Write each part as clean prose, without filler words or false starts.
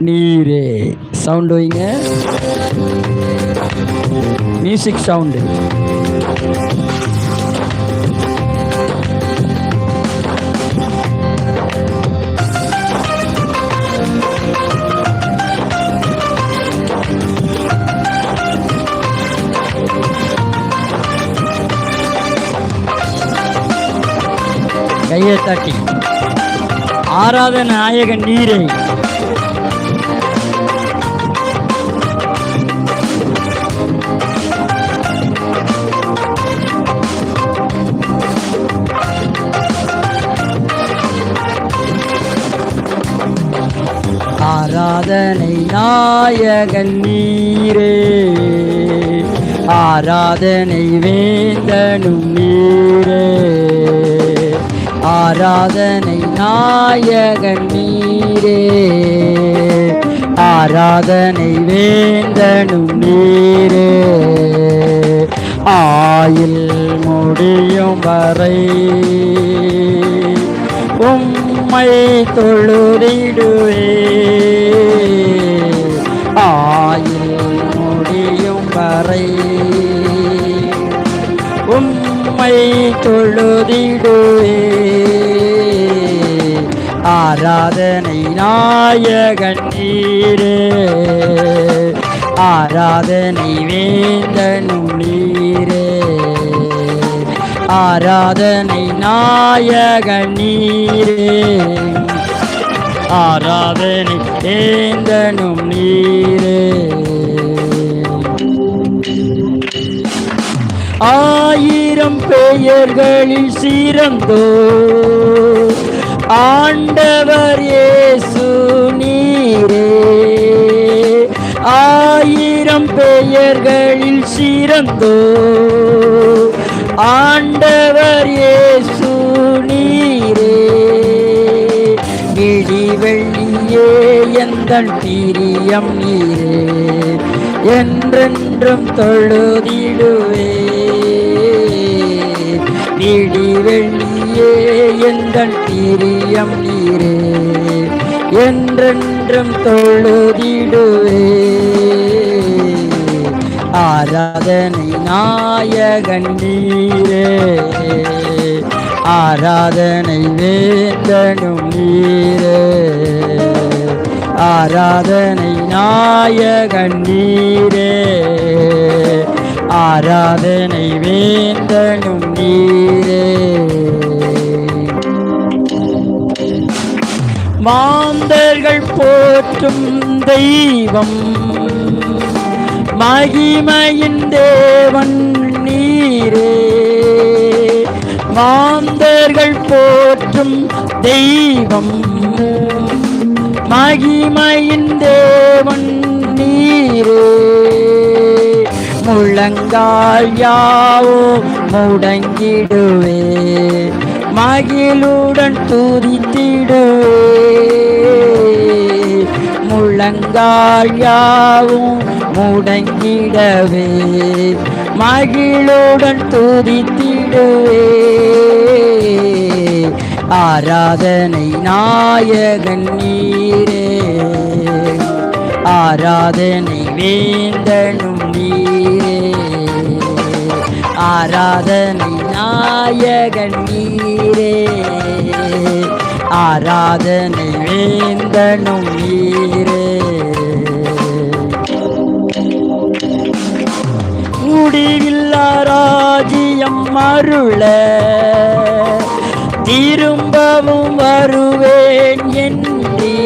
நீரே. சவுண்டு வைங்க, music sound. கையை தட்டி ஆராதனை நாயகன் நீரே. ஆராதனை நாயகன் நீரே, ஆராதனை வேந்தனும் நீரே. ஆராதனை நாயகன் நீரே, ஆராதனை வேந்தனும் நீரே. ஆயுள் முடியும் வரை உம்மை தொழுதிடுவே. ஆயுள் முடியும் வரை உம்மை தொழுதிடுவே. ஆராதனை நாயகன் நீரே, ஆராதனை வேந்தனும் நீரே. ஆராதனை நாயகன் நீரே, ஆராதனை வேந்தனும் நீரே. ஆயிரம் பெயர்களில் சிறந்தோ ஆண்டவர் இயேசு நீரே. ஆயிரம் பெயர்களில் சிறந்தோ ஆண்டவர் இயேசு நீரே. விடிவெள்ளியே எந்தன் பிரியம் நீரே, என்றென்றும் தொழுதிடுவே. விடிவெள்ளியே எந்தன் பிரியம் நீரே, என்றென்றும் தொழுதிடுவே. ஆராதனை நாயகன் நீரே, ஆராதனை வேந்தனும் நீரே. ஆராதனை நாயகன் நீரே, ஆராதனை வேந்தனும் நீரே. மாந்தர்கள் போற்றும் தெய்வம், மகிமையின் தேவன் நீரே. மாந்தர்கள் போற்றும் தெய்வம், மகிமையின் தேவன் நீரே. முழங்கால் யாவோ முடங்கிடுவே, மகிழுடன் துதித்திடுவே. முழங்கால் யாவும் முடங்கிடவே, மகிழுடன் துதித்திடுவே. ஆராதனை நாயகன் நீரே, ஆராதனை வேந்தனும் நீரே. ஆராதனை நாயகன் நீரே, ஆராதனை வேந்தனும் நீரே. முடிவில்லா ராஜ்யம் அருள திரும்பவும் வருவேன் என்றே.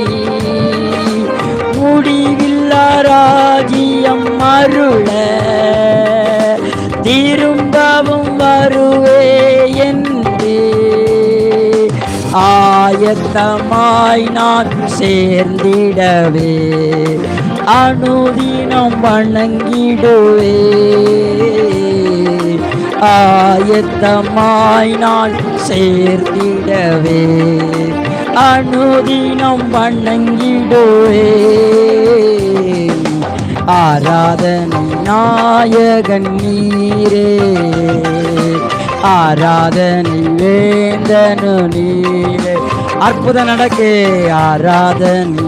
முடிவில்லா ராஜ்யம் அருள திரும்பவும் வருவேன் என்றே. ஆயத்தமாய் நான் சேர்ந்திடவே, அனுதினம் வணங்கிடுவே. ஆயத்தமாய் நான் சேர்ந்திடவே, அனுதினம் வணங்கிடுவே. ஆராதனை நாயகன் நீரே, ஆராதனை வேந்தனு நீரே. அற்புதம் நடக்கே. ஆராதனை